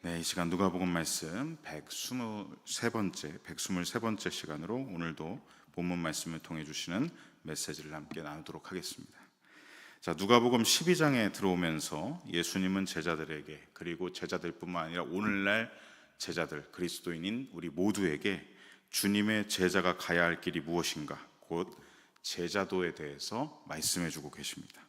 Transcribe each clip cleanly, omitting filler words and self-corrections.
네, 이 시간 누가복음 말씀 123번째 시간으로 오늘도 본문 말씀을 통해 주시는 메시지를 함께 나누도록 하겠습니다. 자, 누가복음 12장에 들어오면서 예수님은 제자들에게, 그리고 제자들뿐만 아니라 오늘날 제자들, 그리스도인인 우리 모두에게 주님의 제자가 가야 할 길이 무엇인가, 곧 제자도에 대해서 말씀해 주고 계십니다.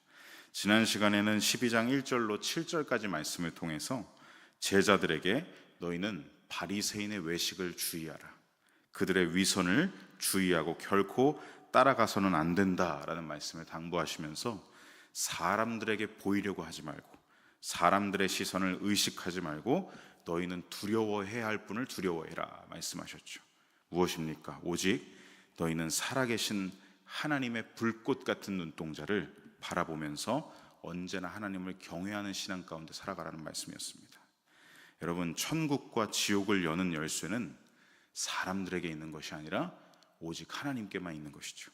지난 시간에는 12장 1절로 7절까지 말씀을 통해서 제자들에게 너희는 바리새인의 외식을 주의하라, 그들의 위선을 주의하고 결코 따라가서는 안 된다라는 말씀을 당부하시면서 사람들에게 보이려고 하지 말고, 사람들의 시선을 의식하지 말고 너희는 두려워해야 할 분을 두려워해라 말씀하셨죠. 무엇입니까? 오직 너희는 살아계신 하나님의 불꽃 같은 눈동자를 바라보면서 언제나 하나님을 경외하는 신앙 가운데 살아가라는 말씀이었습니다. 여러분, 천국과 지옥을 여는 열쇠는 사람들에게 있는 것이 아니라 오직 하나님께만 있는 것이죠.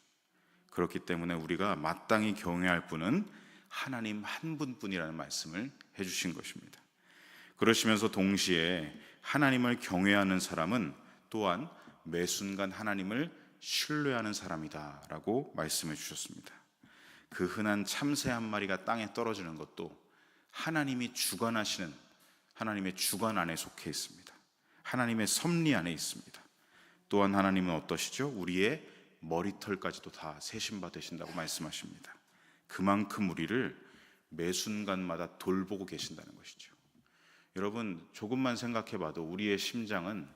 그렇기 때문에 우리가 마땅히 경외할 분은 하나님 한 분뿐이라는 말씀을 해주신 것입니다. 그러시면서 동시에 하나님을 경외하는 사람은 또한 매 순간 하나님을 신뢰하는 사람이다 라고 말씀해 주셨습니다. 그 흔한 참새 한 마리가 땅에 떨어지는 것도 하나님이 주관하시는 하나님의 주관 안에 속해 있습니다. 하나님의 섭리 안에 있습니다. 또한 하나님은 어떠시죠? 우리의 머리털까지도 다 세심바 되신다고 말씀하십니다. 그만큼 우리를 매 순간마다 돌보고 계신다는 것이죠. 여러분, 조금만 생각해 봐도 우리의 심장은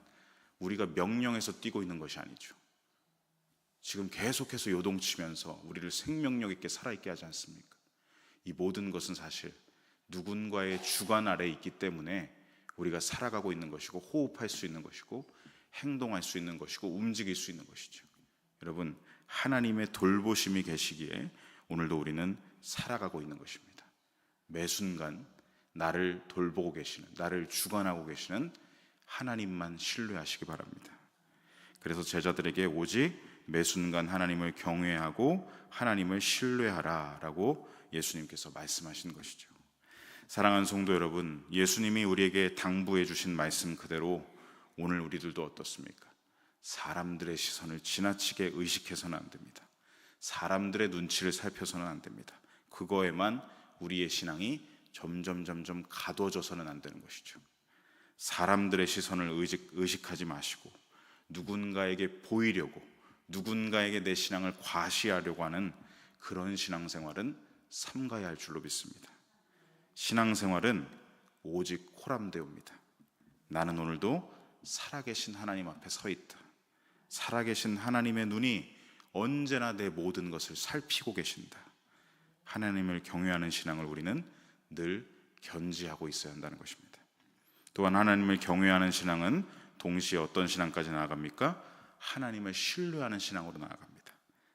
우리가 명령해서 뛰고 있는 것이 아니죠. 지금 계속해서 요동치면서 우리를 생명력 있게 살아있게 하지 않습니까? 이 모든 것은 사실 누군가의 주관 아래에 있기 때문에 우리가 살아가고 있는 것이고, 호흡할 수 있는 것이고, 행동할 수 있는 것이고, 움직일 수 있는 것이죠. 여러분, 하나님의 돌보심이 계시기에 오늘도 우리는 살아가고 있는 것입니다. 매 순간 나를 돌보고 계시는, 나를 주관하고 계시는 하나님만 신뢰하시기 바랍니다. 그래서 제자들에게 오직 매 순간 하나님을 경외하고 하나님을 신뢰하라 라고 예수님께서 말씀하신 것이죠. 사랑하는 성도 여러분, 예수님이 우리에게 당부해 주신 말씀 그대로 오늘 우리들도 어떻습니까? 사람들의 시선을 지나치게 의식해서는 안 됩니다. 사람들의 눈치를 살펴서는 안 됩니다. 그거에만 우리의 신앙이 점점 가둬져서는 안 되는 것이죠. 사람들의 시선을 의식하지 마시고 누군가에게 보이려고, 누군가에게 내 신앙을 과시하려고 하는 그런 신앙생활은 삼가야 할 줄로 믿습니다. 신앙생활은 오직 호람되옵니다. 나는 오늘도 살아계신 하나님 앞에 서 있다. 살아계신 하나님의 눈이 언제나 내 모든 것을 살피고 계신다. 하나님을 경외하는 신앙을 우리는 늘 견지하고 있어야 한다는 것입니다. 또한 하나님을 경외하는 신앙은 동시에 어떤 신앙까지 나아갑니까? 하나님을 신뢰하는 신앙으로 나아갑니다.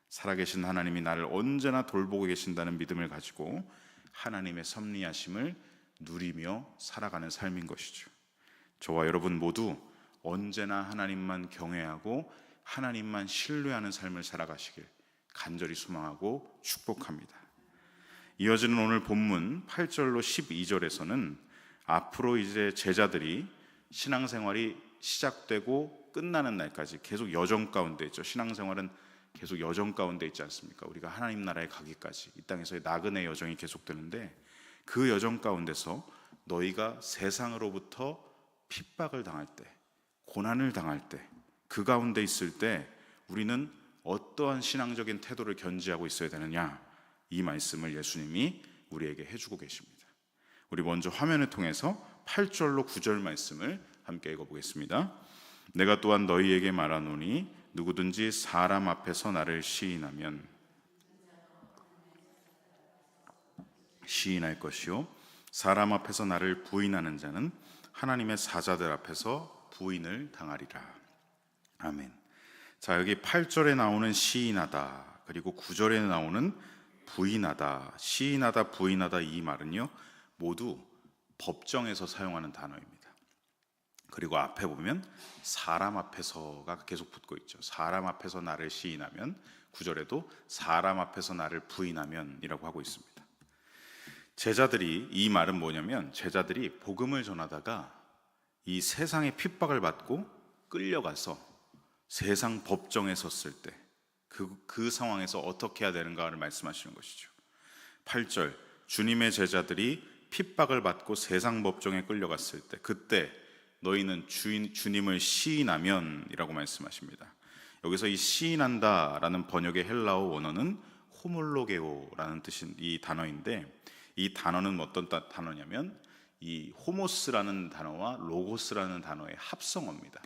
살아계신 하나님이 나를 언제나 돌보고 계신다는 믿음을 가지고 하나님의 섭리하심을 누리며 살아가는 삶인 것이죠. 저와 여러분 모두 언제나 하나님만 경외하고 하나님만 신뢰하는 삶을 살아가시길 간절히 소망하고 축복합니다. 이어지는 오늘 본문 8절로 12절에서는 앞으로 이제 제자들이 신앙생활이 시작되고 끝나는 날까지 계속 여정 가운데 있죠. 신앙생활은 계속 여정 가운데 있지 않습니까? 우리가 하나님 나라에 가기까지 이 땅에서의 나그네 여정이 계속되는데, 그 여정 가운데서 너희가 세상으로부터 핍박을 당할 때, 고난을 당할 때, 그 가운데 있을 때 우리는 어떠한 신앙적인 태도를 견지하고 있어야 되느냐, 이 말씀을 예수님이 우리에게 해주고 계십니다. 우리 먼저 화면을 통해서 8절로 9절 말씀을 함께 읽어보겠습니다. 내가 또한 너희에게 말하노니 누구든지 사람 앞에서 나를 시인할 것이요 사람 앞에서 나를 부인하는 자는 하나님의 사자들 앞에서 부인을 당하리라. 아멘. 자, 여기 8절에 나오는 시인하다, 그리고 9절에 나오는 부인하다, 시인하다, 부인하다, 이 말은요 모두 법정에서 사용하는 단어입니다. 그리고 앞에 보면 사람 앞에서가 계속 붙고 있죠. 사람 앞에서 나를 시인하면, 9절에도 사람 앞에서 나를 부인하면 이라고 하고 있습니다. 제자들이, 이 말은 뭐냐면 제자들이 복음을 전하다가 이 세상의 핍박을 받고 끌려가서 세상 법정에 섰을 때 그 상황에서 어떻게 해야 되는가를 말씀하시는 것이죠. 8절, 주님의 제자들이 핍박을 받고 세상 법정에 끌려갔을 때 그때 너희는 주님을 시인하면 이라고 말씀하십니다. 여기서 이 시인한다 라는 번역의 헬라어 원어는 호몰로게오라는 뜻인 이 단어인데, 이 단어는 어떤 단어냐면 이 호모스라는 단어와 로고스라는 단어의 합성어입니다.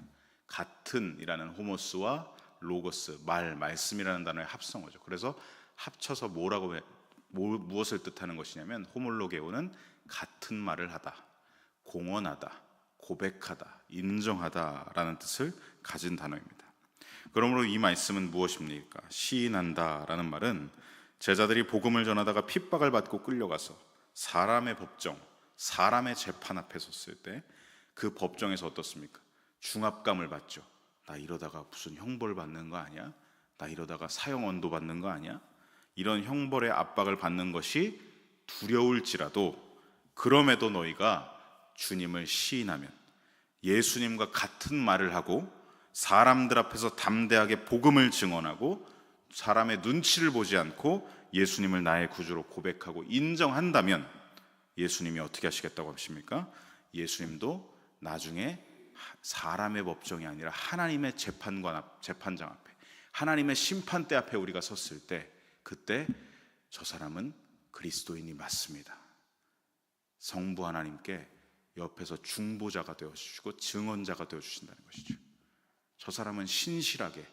같은 이라는 호모스와 로고스, 말씀이라는 단어의 합성어죠. 그래서 합쳐서 무엇을 뜻하는 것이냐면, 호몰로게오는 같은 말을 하다, 공언하다, 고백하다, 인정하다 라는 뜻을 가진 단어입니다. 그러므로 이 말씀은 무엇입니까? 시인한다 라는 말은 제자들이 복음을 전하다가 핍박을 받고 끌려가서 사람의 법정, 사람의 재판 앞에 섰을 때 그 법정에서 어떻습니까? 중압감을 받죠. 나 이러다가 무슨 형벌 받는 거 아니야? 나 이러다가 사형 언도 받는 거 아니야? 이런 형벌의 압박을 받는 것이 두려울지라도 그럼에도 너희가 주님을 시인하면, 예수님과 같은 말을 하고 사람들 앞에서 담대하게 복음을 증언하고 사람의 눈치를 보지 않고 예수님을 나의 구주로 고백하고 인정한다면 예수님이 어떻게 하시겠다고 하십니까? 예수님도 나중에 사람의 법정이 아니라 하나님의 재판장 앞에, 하나님의 심판대 앞에 우리가 섰을 때 그때 저 사람은 그리스도인이 맞습니다. 성부 하나님께 옆에서 중보자가 되어주시고 증언자가 되어주신다는 것이죠. 저 사람은 신실하게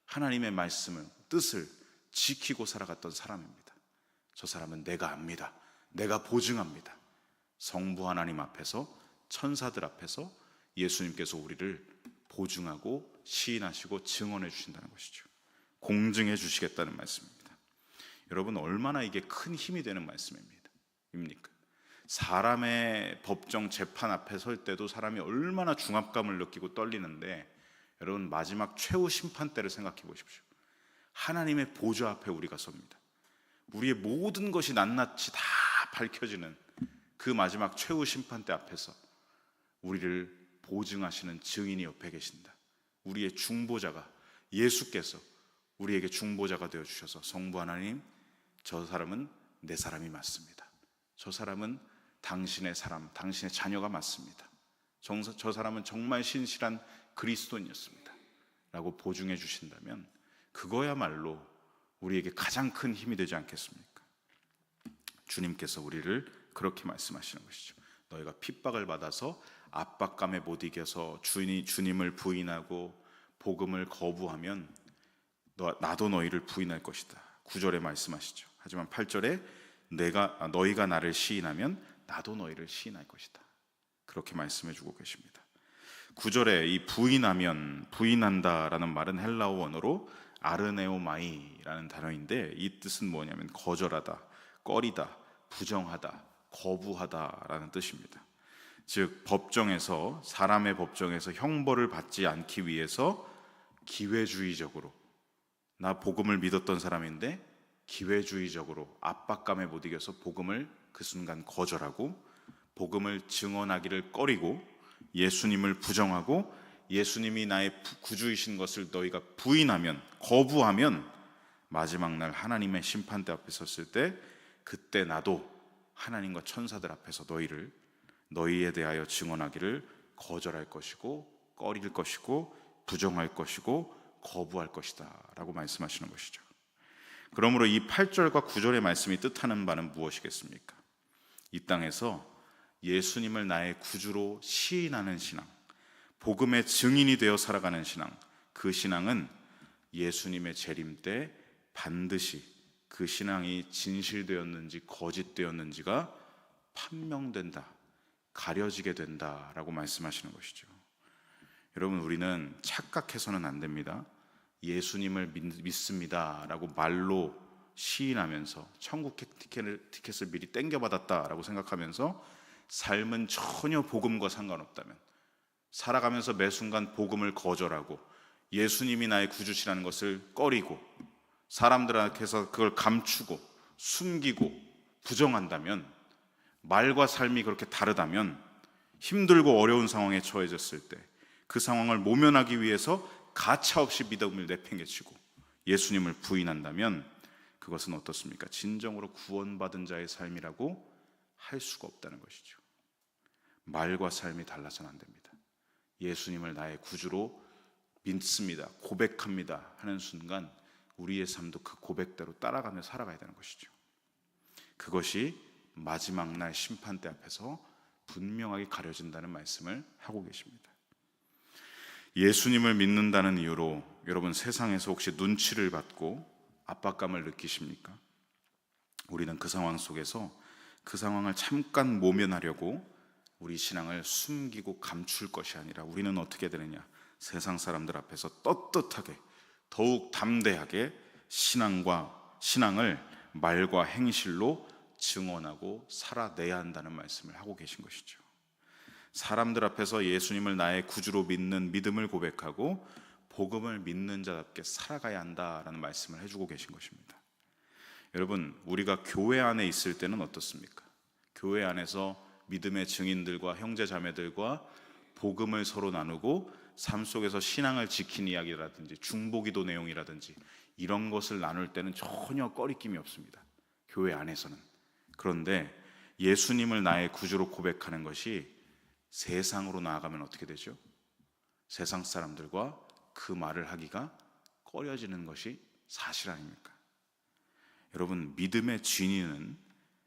하나님의 말씀을, 뜻을 지키고 살아갔던 사람입니다. 저 사람은 내가 압니다. 내가 보증합니다. 성부 하나님 앞에서, 천사들 앞에서 예수님께서 우리를 보증하고 시인하시고 증언해 주신다는 것이죠. 공증해 주시겠다는 말씀입니다. 여러분, 얼마나 이게 큰 힘이 되는 말씀입니까? 사람의 법정 재판 앞에 설 때도 사람이 얼마나 중압감을 느끼고 떨리는데, 여러분 마지막 최후 심판 때를 생각해 보십시오. 하나님의 보좌 앞에 우리가 섭니다. 우리의 모든 것이 낱낱이 다 밝혀지는 그 마지막 최후 심판 때 앞에서 우리를 보증하시는 증인이 옆에 계신다. 우리의 중보자가, 예수께서 우리에게 중보자가 되어주셔서 성부 하나님, 저 사람은 내 사람이 맞습니다. 저 사람은 당신의 사람, 당신의 자녀가 맞습니다. 저 사람은 정말 신실한 그리스도인이었습니다 라고 보증해 주신다면 그거야말로 우리에게 가장 큰 힘이 되지 않겠습니까? 주님께서 우리를 그렇게 말씀하시는 것이죠. 너희가 핍박을 받아서 압박감에 못 이겨서 주님을 부인하고 복음을 거부하면 나도 너희를 부인할 것이다. 9절에 말씀하시죠. 하지만 8절에 너희가 나를 시인하면 나도 너희를 시인할 것이다. 그렇게 말씀해 주고 계십니다. 9절에 이 부인한다라는 말은 헬라어 원어로 아르네오마이라는 단어인데, 이 뜻은 뭐냐면 거절하다, 꺼리다, 부정하다, 거부하다라는 뜻입니다. 즉 법정에서, 사람의 법정에서 형벌을 받지 않기 위해서 기회주의적으로, 나 복음을 믿었던 사람인데 기회주의적으로 압박감에 못 이겨서 복음을 그 순간 거절하고 복음을 증언하기를 꺼리고 예수님을 부정하고 예수님이 나의 구주이신 것을 너희가 부인하면, 거부하면 마지막 날 하나님의 심판대 앞에 섰을 때 그때 나도 하나님과 천사들 앞에서 너희에 대하여 증언하기를 거절할 것이고 꺼릴 것이고 부정할 것이고 거부할 것이다 라고 말씀하시는 것이죠. 그러므로 이 8절과 9절의 말씀이 뜻하는 바는 무엇이겠습니까? 이 땅에서 예수님을 나의 구주로 시인하는 신앙, 복음의 증인이 되어 살아가는 신앙, 그 신앙은 예수님의 재림 때 반드시 그 신앙이 진실되었는지 거짓되었는지가 판명된다, 가려지게 된다라고 말씀하시는 것이죠. 여러분, 우리는 착각해서는 안 됩니다. 예수님을 믿습니다라고 말로 시인하면서 천국 티켓을 미리 땡겨받았다라고 생각하면서 삶은 전혀 복음과 상관없다면, 살아가면서 매 순간 복음을 거절하고 예수님이 나의 구주시라는 것을 꺼리고 사람들 앞에서 그걸 감추고 숨기고 부정한다면, 말과 삶이 그렇게 다르다면 힘들고 어려운 상황에 처해졌을 때 그 상황을 모면하기 위해서 가차없이 믿음을 내팽개치고 예수님을 부인한다면 그것은 어떻습니까? 진정으로 구원받은 자의 삶이라고 할 수가 없다는 것이죠. 말과 삶이 달라서는 안 됩니다. 예수님을 나의 구주로 믿습니다, 고백합니다 하는 순간 우리의 삶도 그 고백대로 따라가며 살아가야 되는 것이죠. 그것이 마지막 날 심판대 앞에서 분명하게 가려진다는 말씀을 하고 계십니다. 예수님을 믿는다는 이유로 여러분 세상에서 혹시 눈치를 받고 압박감을 느끼십니까? 우리는 그 상황 속에서 그 상황을 잠깐 모면하려고 우리 신앙을 숨기고 감출 것이 아니라 우리는 어떻게 되느냐? 세상 사람들 앞에서 떳떳하게 더욱 담대하게 신앙을 말과 행실로 증언하고 살아내야 한다는 말씀을 하고 계신 것이죠. 사람들 앞에서 예수님을 나의 구주로 믿는 믿음을 고백하고 복음을 믿는 자답게 살아가야 한다라는 말씀을 해주고 계신 것입니다. 여러분, 우리가 교회 안에 있을 때는 어떻습니까? 교회 안에서 믿음의 증인들과 형제 자매들과 복음을 서로 나누고 삶 속에서 신앙을 지킨 이야기라든지 중보기도 내용이라든지 이런 것을 나눌 때는 전혀 꺼리낌이 없습니다. 교회 안에서는. 그런데 예수님을 나의 구주로 고백하는 것이 세상으로 나아가면 어떻게 되죠? 세상 사람들과 그 말을 하기가 꺼려지는 것이 사실 아닙니까? 여러분, 믿음의 진위는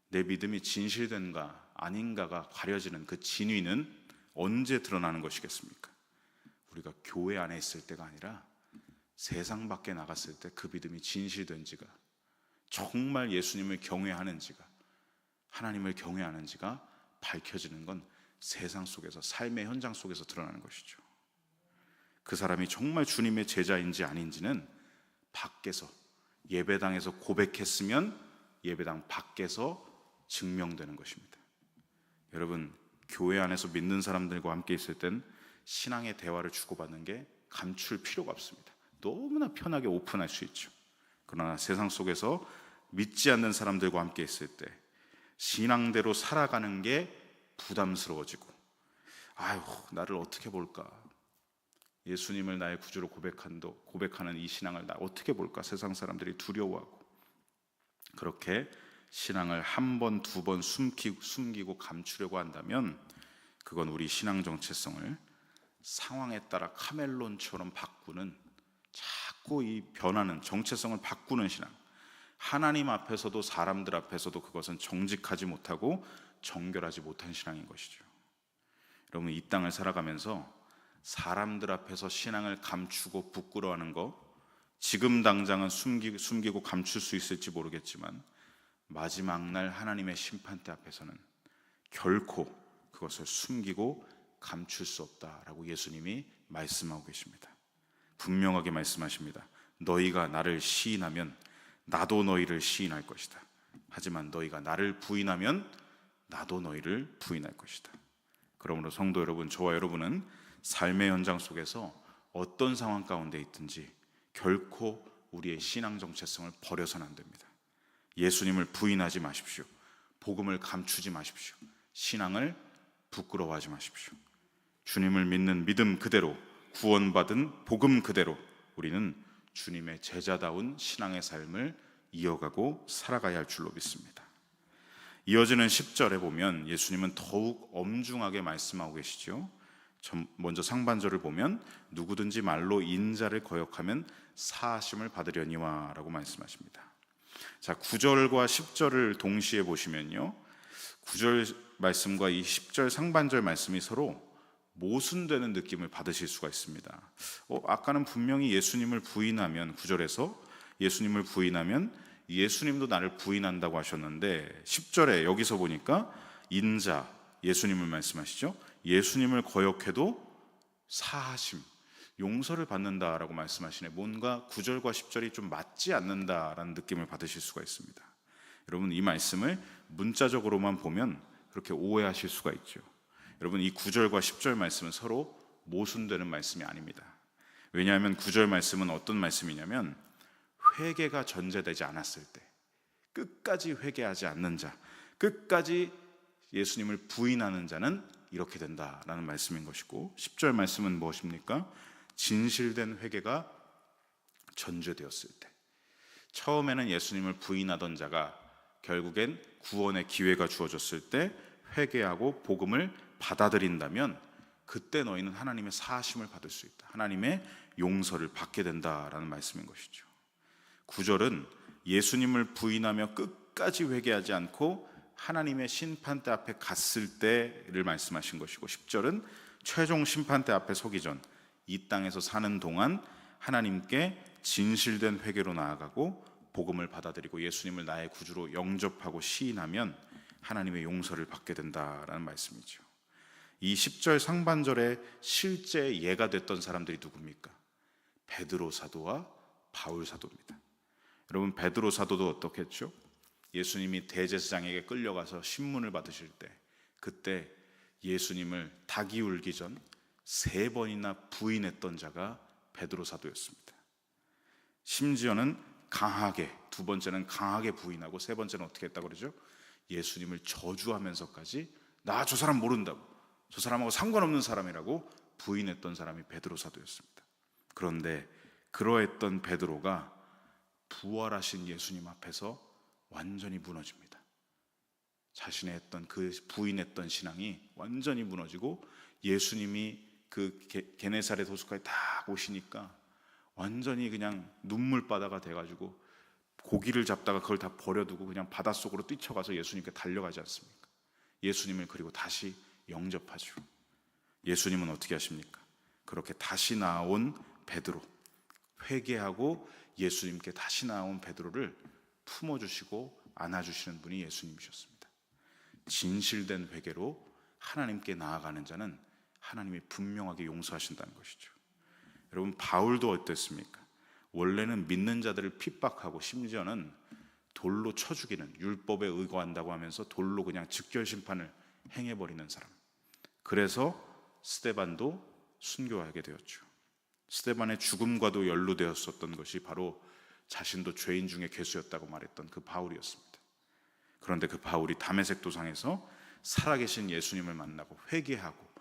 내 믿음이 진실된가 아닌가가 가려지는 그 진위는 언제 드러나는 것이겠습니까? 우리가 교회 안에 있을 때가 아니라 세상 밖에 나갔을 때 그 믿음이 진실된지가, 정말 예수님을 경외하는지가, 하나님을 경외하는지가 밝혀지는 건 세상 속에서, 삶의 현장 속에서 드러나는 것이죠. 그 사람이 정말 주님의 제자인지 아닌지는 밖에서, 예배당에서 고백했으면 예배당 밖에서 증명되는 것입니다. 여러분, 교회 안에서 믿는 사람들과 함께 있을 땐 신앙의 대화를 주고받는 게 감출 필요가 없습니다. 너무나 편하게 오픈할 수 있죠. 그러나 세상 속에서 믿지 않는 사람들과 함께 있을 때 신앙대로 살아가는 게 부담스러워지고, 아유, 나를 어떻게 볼까? 예수님을 나의 구주로 고백하는 이 신앙을 나 어떻게 볼까? 세상 사람들이 두려워하고, 그렇게 신앙을 한 번, 두 번 숨기고 감추려고 한다면 그건 우리 신앙 정체성을 상황에 따라 카멜론처럼 바꾸는, 자꾸 이 변하는 정체성을 바꾸는 신앙, 하나님 앞에서도 사람들 앞에서도 그것은 정직하지 못하고 정결하지 못한 신앙인 것이죠. 여러분, 이 땅을 살아가면서 사람들 앞에서 신앙을 감추고 부끄러워하는 거, 지금 당장은 숨기고 감출 수 있을지 모르겠지만 마지막 날 하나님의 심판대 앞에서는 결코 그것을 숨기고 감출 수 없다라고 예수님이 말씀하고 계십니다. 분명하게 말씀하십니다. 너희가 나를 시인하면 나도 너희를 시인할 것이다. 하지만 너희가 나를 부인하면 나도 너희를 부인할 것이다. 그러므로 성도 여러분, 저와 여러분은 삶의 현장 속에서 어떤 상황 가운데 있든지 결코 우리의 신앙 정체성을 버려서는 안 됩니다. 예수님을 부인하지 마십시오. 복음을 감추지 마십시오. 신앙을 부끄러워하지 마십시오. 주님을 믿는 믿음 그대로, 구원받은 복음 그대로 우리는 주님의 제자다운 신앙의 삶을 이어가고 살아가야 할 줄로 믿습니다. 이어지는 10절에 보면 예수님은 더욱 엄중하게 말씀하고 계시죠. 먼저 상반절을 보면 누구든지 말로 인자를 거역하면 사하심을 받으려니와 라고 말씀하십니다. 자, 9절과 10절을 동시에 보시면요, 9절 말씀과 이 10절 상반절 말씀이 서로 모순되는 느낌을 받으실 수가 있습니다. 아까는 분명히 예수님을 부인하면, 9절에서 예수님을 부인하면 예수님도 나를 부인한다고 하셨는데 10절에 여기서 보니까 인자, 예수님을 말씀하시죠. 예수님을 거역해도 사하심, 용서를 받는다라고 말씀하시네. 뭔가 9절과 10절이 좀 맞지 않는다라는 느낌을 받으실 수가 있습니다. 여러분, 이 말씀을 문자적으로만 보면 그렇게 오해하실 수가 있죠. 여러분, 이 9절과 10절 말씀은 서로 모순되는 말씀이 아닙니다. 왜냐하면 9절 말씀은 어떤 말씀이냐면 회개가 전제되지 않았을 때, 끝까지 회개하지 않는 자, 끝까지 예수님을 부인하는 자는 이렇게 된다라는 말씀인 것이고, 10절 말씀은 무엇입니까? 진실된 회개가 전제되었을 때, 처음에는 예수님을 부인하던 자가 결국엔 구원의 기회가 주어졌을 때 회개하고 복음을 받아들인다면 그때 너희는 하나님의 사하심을 받을 수 있다, 하나님의 용서를 받게 된다라는 말씀인 것이죠. 9절은 예수님을 부인하며 끝까지 회개하지 않고 하나님의 심판대 앞에 갔을 때를 말씀하신 것이고, 10절은 최종 심판대 앞에 서기 전 이 땅에서 사는 동안 하나님께 진실된 회개로 나아가고 복음을 받아들이고 예수님을 나의 구주로 영접하고 시인하면 하나님의 용서를 받게 된다라는 말씀이죠. 이 10절 상반절에 실제 예가 됐던 사람들이 누굽니까? 베드로 사도와 바울 사도입니다. 여러분, 베드로 사도도 어떻겠죠? 예수님이 대제사장에게 끌려가서 신문을 받으실 때, 그때 예수님을 닭이 울기 전 3번이나 부인했던 자가 베드로 사도였습니다. 심지어는 강하게, 2번째는 강하게 부인하고 3번째는 어떻게 했다고 그러죠? 예수님을 저주하면서까지 나 저 사람 모른다고, 저 사람하고 상관없는 사람이라고 부인했던 사람이 베드로 사도였습니다. 그런데 그러했던 베드로가 부활하신 예수님 앞에서 완전히 무너집니다. 자신의 했던 그 부인했던 신앙이 완전히 무너지고, 예수님이 그 게네사렛 호수까지 딱 오시니까 완전히 그냥 눈물바다가 돼가지고 고기를 잡다가 그걸 다 버려두고 그냥 바닷속으로 뛰쳐가서 예수님께 달려가지 않습니까? 예수님을 그리고 다시 영접하죠. 예수님은 어떻게 하십니까? 그렇게 다시 나온 베드로, 회개하고 예수님께 다시 나온 베드로를 품어주시고 안아주시는 분이 예수님이셨습니다. 진실된 회개로 하나님께 나아가는 자는 하나님이 분명하게 용서하신다는 것이죠. 여러분, 바울도 어땠습니까? 원래는 믿는 자들을 핍박하고 심지어는 돌로 쳐 죽이는, 율법에 의거한다고 하면서 돌로 그냥 즉결 심판을 행해버리는 사람. 그래서 스데반도 순교하게 되었죠. 스데반의 죽음과도 연루되었었던 것이 바로 자신도 죄인 중에 괴수였다고 말했던 그 바울이었습니다. 그런데 그 바울이 다메섹 도상에서 살아계신 예수님을 만나고 회개하고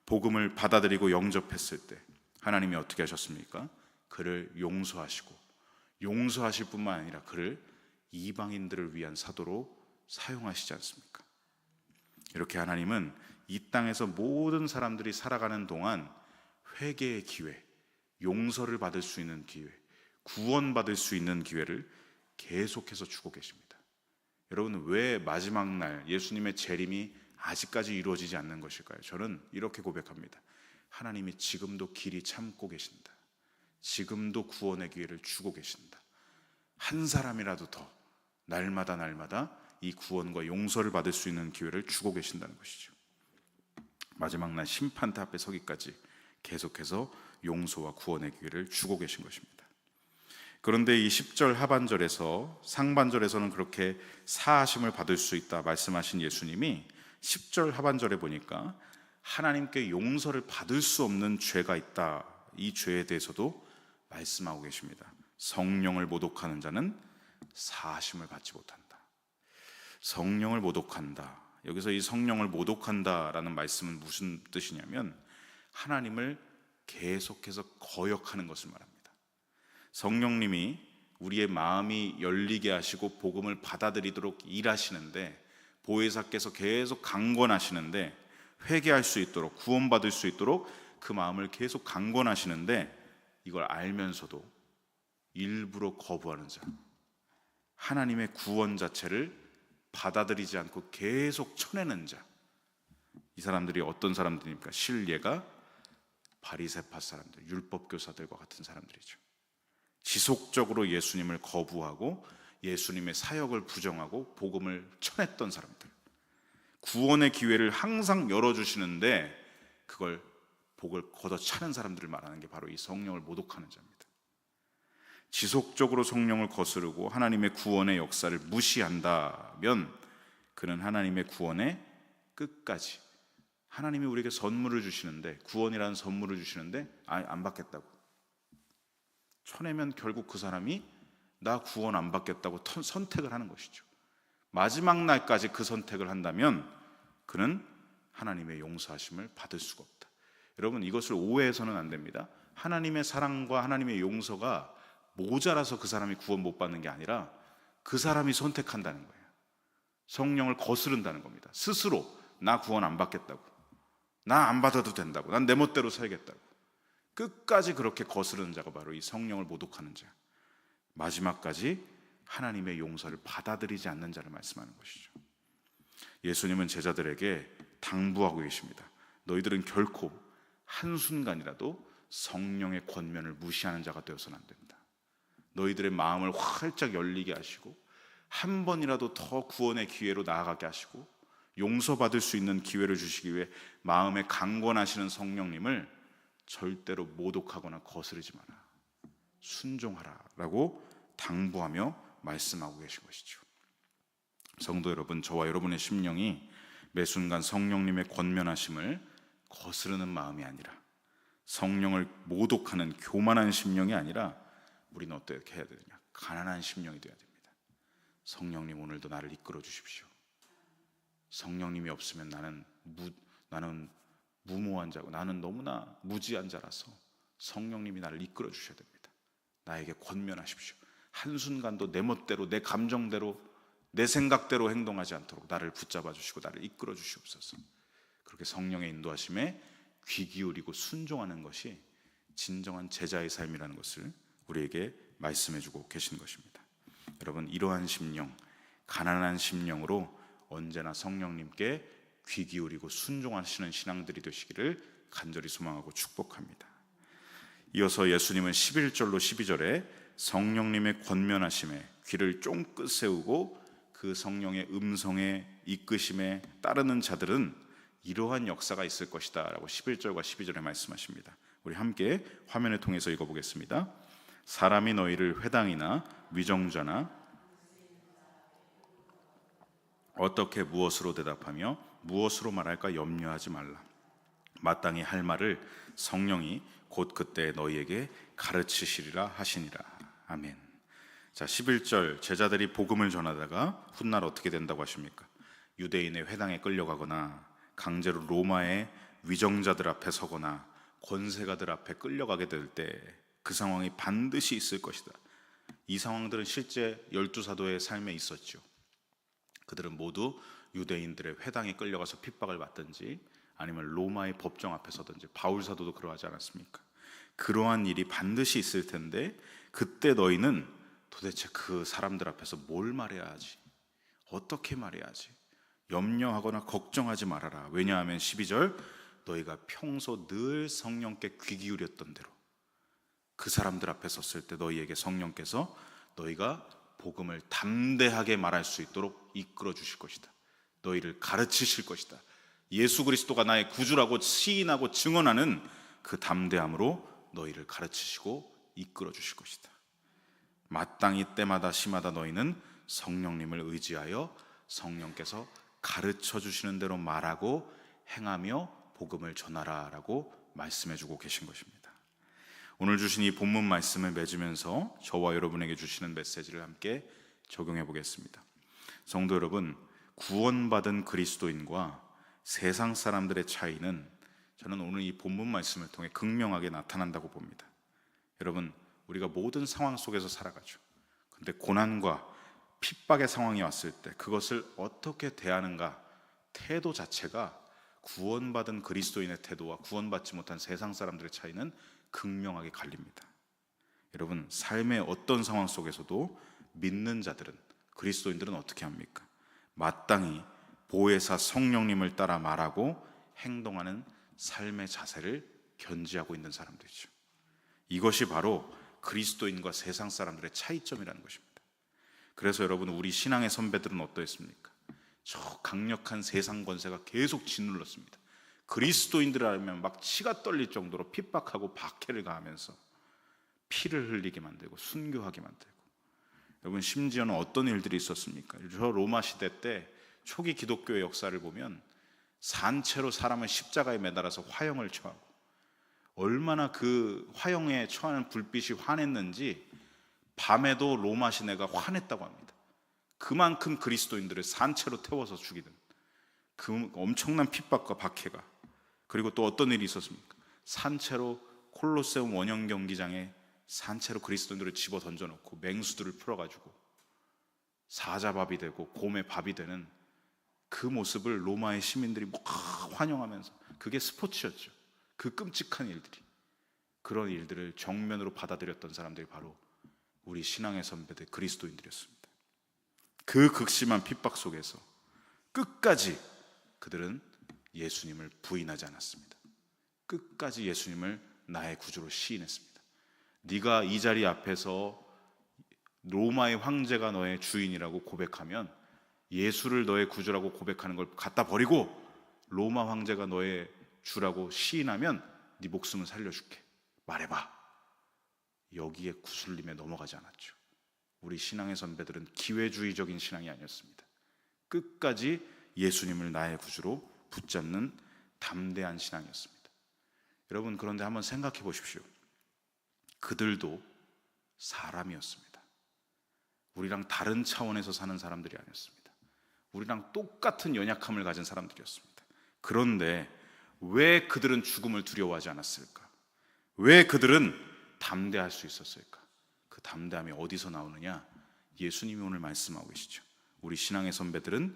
복음을 받아들이고 영접했을 때 하나님이 어떻게 하셨습니까? 그를 용서하시고, 용서하실 뿐만 아니라 그를 이방인들을 위한 사도로 사용하시지 않습니까? 이렇게 하나님은 이 땅에서 모든 사람들이 살아가는 동안 회개의 기회, 용서를 받을 수 있는 기회, 구원받을 수 있는 기회를 계속해서 주고 계십니다. 여러분, 왜 마지막 날 예수님의 재림이 아직까지 이루어지지 않는 것일까요? 저는 이렇게 고백합니다. 하나님이 지금도 길이 참고 계신다. 지금도 구원의 기회를 주고 계신다. 한 사람이라도 더 날마다 이 구원과 용서를 받을 수 있는 기회를 주고 계신다는 것이죠. 마지막 날 심판대 앞에 서기까지 계속해서 용서와 구원의 기회를 주고 계신 것입니다. 그런데 이 10절 하반절에서, 상반절에서는 그렇게 사하심을 받을 수 있다 말씀하신 예수님이 10절 하반절에 보니까 하나님께 용서를 받을 수 없는 죄가 있다, 이 죄에 대해서도 말씀하고 계십니다. 성령을 모독하는 자는 사하심을 받지 못한다. 성령을 모독한다. 여기서 이 성령을 모독한다라는 말씀은 무슨 뜻이냐면 하나님을 계속해서 거역하는 것을 말합니다. 성령님이 우리의 마음이 열리게 하시고 복음을 받아들이도록 일하시는데, 보혜사께서 계속 강권하시는데, 회개할 수 있도록, 구원받을 수 있도록 그 마음을 계속 강권하시는데, 이걸 알면서도 일부러 거부하는 자, 하나님의 구원 자체를 받아들이지 않고 계속 쳐내는 자, 이 사람들이 어떤 사람들입니까? 실례가 바리새파 사람들, 율법교사들과 같은 사람들이죠. 지속적으로 예수님을 거부하고 예수님의 사역을 부정하고 복음을 쳐냈던 사람들, 구원의 기회를 항상 열어주시는데 그걸 복을 걷어차는 사람들을 말하는 게 바로 이 성령을 모독하는 자입니다. 지속적으로 성령을 거스르고 하나님의 구원의 역사를 무시한다면 그는 하나님의 구원의 끝까지, 하나님이 우리에게 선물을 주시는데, 구원이라는 선물을 주시는데 안 받겠다고 쳐내면 결국 그 사람이 나 구원 안 받겠다고 선택을 하는 것이죠. 마지막 날까지 그 선택을 한다면 그는 하나님의 용서하심을 받을 수가 없다. 여러분, 이것을 오해해서는 안 됩니다. 하나님의 사랑과 하나님의 용서가 모자라서 그 사람이 구원 못 받는 게 아니라 그 사람이 선택한다는 거예요. 성령을 거스른다는 겁니다. 스스로 나 구원 안 받겠다고, 나 안 받아도 된다고, 난 내 멋대로 살겠다고 끝까지 그렇게 거스르는 자가 바로 이 성령을 모독하는 자, 마지막까지 하나님의 용서를 받아들이지 않는 자를 말씀하는 것이죠. 예수님은 제자들에게 당부하고 계십니다. 너희들은 결코 한순간이라도 성령의 권면을 무시하는 자가 되어서는 안 된다. 너희들의 마음을 활짝 열리게 하시고 한 번이라도 더 구원의 기회로 나아가게 하시고 용서받을 수 있는 기회를 주시기 위해 마음에 강권하시는 성령님을 절대로 모독하거나 거스르지 마라, 순종하라 라고 당부하며 말씀하고 계신 것이죠. 성도 여러분, 저와 여러분의 심령이 매 순간 성령님의 권면하심을 거스르는 마음이 아니라, 성령을 모독하는 교만한 심령이 아니라 우리는 어떻게 해야 되느냐? 가난한 심령이 되어야 됩니다. 성령님, 오늘도 나를 이끌어 주십시오. 성령님이 없으면 나는 무모한 자고 나는 너무나 무지한 자라서 성령님이 나를 이끌어 주셔야 됩니다. 나에게 권면하십시오. 한순간도 내 멋대로, 내 감정대로, 내 생각대로 행동하지 않도록 나를 붙잡아 주시고 나를 이끌어 주시옵소서. 그렇게 성령의 인도하심에 귀 기울이고 순종하는 것이 진정한 제자의 삶이라는 것을 우리에게 말씀해 주고 계신 것입니다. 여러분, 이러한 심령, 가난한 심령으로 언제나 성령님께 귀 기울이고 순종하시는 신앙들이 되시기를 간절히 소망하고 축복합니다. 이어서 예수님은 11절로 12절에 성령님의 권면하심에 귀를 쫑긋 세우고 그 성령의 음성에 이끄심에 따르는 자들은 이러한 역사가 있을 것이다 라고 11절과 12절에 말씀하십니다. 우리 함께 화면을 통해서 읽어보겠습니다. 사람이 너희를 회당이나 위정자나 어떻게 무엇으로 대답하며 무엇으로 말할까 염려하지 말라. 마땅히 할 말을 성령이 곧 그때 너희에게 가르치시리라 하시니라. 아멘. 자, 11절, 제자들이 복음을 전하다가 훗날 어떻게 된다고 하십니까? 유대인의 회당에 끌려가거나 강제로 로마의 위정자들 앞에 서거나 권세가들 앞에 끌려가게 될 때 그 상황이 반드시 있을 것이다. 이 상황들은 실제 12사도의 삶에 있었죠. 그들은 모두 유대인들의 회당에 끌려가서 핍박을 받든지 아니면 로마의 법정 앞에 서든지, 바울 사도도 그러하지 않았습니까? 그러한 일이 반드시 있을 텐데 그때 너희는 도대체 그 사람들 앞에서 뭘 말해야 하지? 어떻게 말해야 하지? 염려하거나 걱정하지 말아라. 왜냐하면 12절, 너희가 평소 늘 성령께 귀 기울였던 대로 그 사람들 앞에 섰을 때 너희에게 성령께서 너희가 복음을 담대하게 말할 수 있도록 이끌어 주실 것이다. 너희를 가르치실 것이다. 예수 그리스도가 나의 구주라고 시인하고 증언하는 그 담대함으로 너희를 가르치시고 이끌어 주실 것이다. 마땅히 때마다 시마다 너희는 성령님을 의지하여 성령께서 가르쳐 주시는 대로 말하고 행하며 복음을 전하라 라고 말씀해 주고 계신 것입니다. 오늘 주신 이 본문 말씀을 맺으면서 저와 여러분에게 주시는 메시지를 함께 적용해 보겠습니다. 성도 여러분, 구원받은 그리스도인과 세상 사람들의 차이는 저는 오늘 이 본문 말씀을 통해 극명하게 나타난다고 봅니다. 여러분, 우리가 모든 상황 속에서 살아가죠. 근데 고난과 핍박의 상황이 왔을 때 그것을 어떻게 대하는가, 태도 자체가 구원받은 그리스도인의 태도와 구원받지 못한 세상 사람들의 차이는 극명하게 갈립니다. 여러분, 삶의 어떤 상황 속에서도 믿는 자들은, 그리스도인들은 어떻게 합니까? 마땅히 보혜사 성령님을 따라 말하고 행동하는 삶의 자세를 견지하고 있는 사람들이죠. 이것이 바로 그리스도인과 세상 사람들의 차이점이라는 것입니다. 그래서 여러분, 우리 신앙의 선배들은 어떠했습니까? 저 강력한 세상 권세가 계속 짓눌렀습니다. 그리스도인들이라면 막 치가 떨릴 정도로 핍박하고 박해를 가하면서 피를 흘리게 만들고 순교하게 만들고, 여러분, 심지어는 어떤 일들이 있었습니까? 저 로마 시대 때 초기 기독교의 역사를 보면 산채로 사람을 십자가에 매달아서 화형을 처하고, 얼마나 그 화형에 처하는 불빛이 환했는지 밤에도 로마 시내가 환했다고 합니다. 그만큼 그리스도인들을 산채로 태워서 죽이던, 그 엄청난 핍박과 박해가, 그리고 또 어떤 일이 있었습니까? 산채로 콜로세움 원형 경기장에 산채로 그리스도인들을 집어 던져놓고 맹수들을 풀어가지고 사자밥이 되고 곰의 밥이 되는 그 모습을 로마의 시민들이 막 환영하면서, 그게 스포츠였죠. 그 끔찍한 일들이, 그런 일들을 정면으로 받아들였던 사람들이 바로 우리 신앙의 선배들 그리스도인들이었습니다. 그 극심한 핍박 속에서 끝까지 그들은 예수님을 부인하지 않았습니다. 끝까지 예수님을 나의 구주로 시인했습니다. 네가 이 자리 앞에서 로마의 황제가 너의 주인이라고 고백하면, 예수를 너의 구주라고 고백하는 걸 갖다 버리고 로마 황제가 너의 주라고 시인하면 네 목숨을 살려줄게, 말해봐. 여기에 구슬림에 넘어가지 않았죠. 우리 신앙의 선배들은 기회주의적인 신앙이 아니었습니다. 끝까지 예수님을 나의 구주로 붙잡는 담대한 신앙이었습니다. 여러분, 그런데 한번 생각해 보십시오. 그들도 사람이었습니다. 우리랑 다른 차원에서 사는 사람들이 아니었습니다. 우리랑 똑같은 연약함을 가진 사람들이었습니다. 그런데 왜 그들은 죽음을 두려워하지 않았을까? 왜 그들은 담대할 수 있었을까? 그 담대함이 어디서 나오느냐? 예수님이 오늘 말씀하고 계시죠. 우리 신앙의 선배들은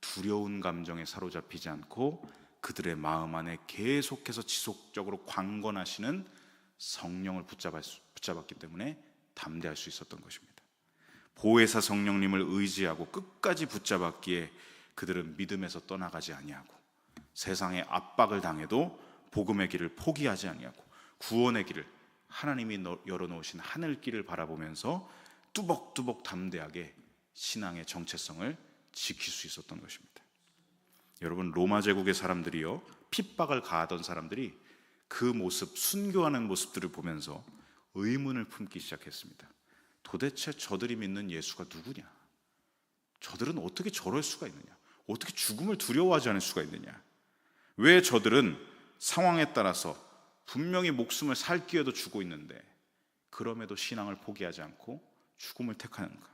두려운 감정에 사로잡히지 않고 그들의 마음 안에 계속해서 지속적으로 강건하시는 성령을 붙잡았기 때문에 담대할 수 있었던 것입니다. 보혜사 성령님을 의지하고 끝까지 붙잡았기에 그들은 믿음에서 떠나가지 아니하고, 세상의 압박을 당해도 복음의 길을 포기하지 아니하고, 구원의 길을, 하나님이 열어놓으신 하늘길을 바라보면서 뚜벅뚜벅 담대하게 신앙의 정체성을 지킬 수 있었던 것입니다. 여러분, 로마 제국의 사람들이요, 핍박을 가하던 사람들이 그 모습, 순교하는 모습들을 보면서 의문을 품기 시작했습니다. 도대체 저들이 믿는 예수가 누구냐? 저들은 어떻게 저럴 수가 있느냐? 어떻게 죽음을 두려워하지 않을 수가 있느냐? 왜 저들은 상황에 따라서 분명히 목숨을 살기에도 주고 있는데 그럼에도 신앙을 포기하지 않고 죽음을 택하는가?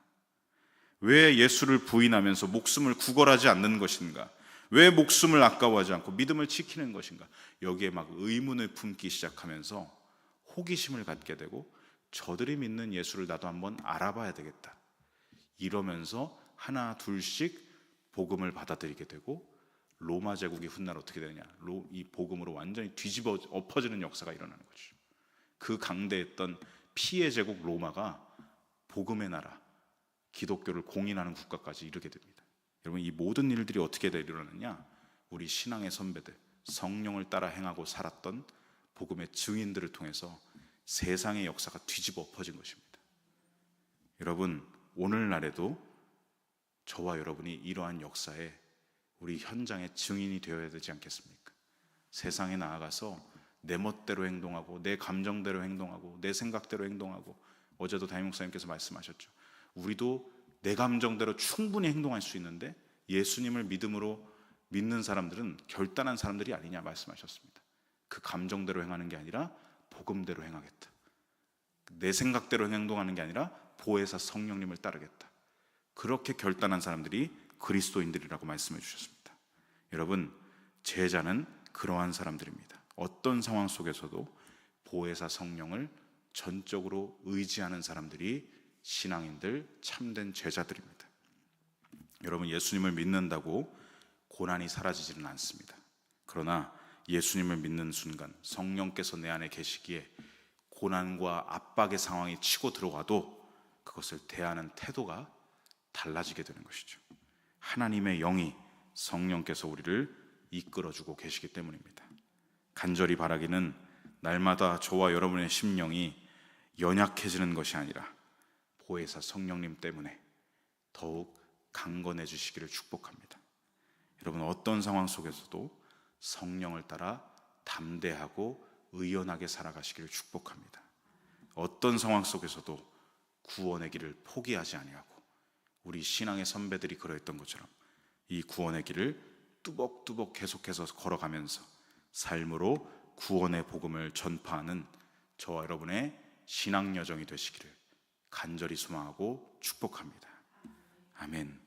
왜 예수를 부인하면서 목숨을 구걸하지 않는 것인가? 왜 목숨을 아까워하지 않고 믿음을 지키는 것인가? 여기에 막 의문을 품기 시작하면서 호기심을 갖게 되고, 저들이 믿는 예수를 나도 한번 알아봐야 되겠다, 이러면서 하나 둘씩 복음을 받아들이게 되고, 로마 제국이 훗날 어떻게 되느냐? 이 복음으로 완전히 뒤집어 엎어지는 역사가 일어나는 거죠. 그 강대했던 피해 제국 로마가 복음의 나라, 기독교를 공인하는 국가까지 이르게 됩니다. 여러분, 이 모든 일들이 어떻게 일어나느냐? 우리 신앙의 선배들, 성령을 따라 행하고 살았던 복음의 증인들을 통해서 세상의 역사가 뒤집어 엎어진 것입니다. 여러분, 오늘날에도 저와 여러분이 이러한 역사에, 우리 현장의 증인이 되어야 되지 않겠습니까? 세상에 나아가서 내 멋대로 행동하고, 내 감정대로 행동하고, 내 생각대로 행동하고, 어제도 담임 목사님께서 말씀하셨죠. 우리도 내 감정대로 충분히 행동할 수 있는데 예수님을 믿음으로 믿는 사람들은 결단한 사람들이 아니냐 말씀하셨습니다. 그 감정대로 행하는 게 아니라 복음대로 행하겠다. 내 생각대로 행동하는 게 아니라 보혜사 성령님을 따르겠다. 그렇게 결단한 사람들이 그리스도인들이라고 말씀해 주셨습니다. 여러분, 제자는 그러한 사람들입니다. 어떤 상황 속에서도 보혜사 성령을 전적으로 의지하는 사람들이 신앙인들, 참된 제자들입니다. 여러분, 예수님을 믿는다고 고난이 사라지지는 않습니다. 그러나 예수님을 믿는 순간 성령께서 내 안에 계시기에 고난과 압박의 상황이 치고 들어와도 그것을 대하는 태도가 달라지게 되는 것이죠. 하나님의 영이, 성령께서 우리를 이끌어주고 계시기 때문입니다. 간절히 바라기는 날마다 저와 여러분의 심령이 연약해지는 것이 아니라 보혜사 성령님 때문에 더욱 강건해 주시기를 축복합니다. 여러분, 어떤 상황 속에서도 성령을 따라 담대하고 의연하게 살아가시기를 축복합니다. 어떤 상황 속에서도 구원의 길을 포기하지 아니하고, 우리 신앙의 선배들이 그러했던 것처럼 이 구원의 길을 뚜벅뚜벅 계속해서 걸어가면서 삶으로 구원의 복음을 전파하는 저와 여러분의 신앙 여정이 되시기를 간절히 소망하고 축복합니다. 아멘.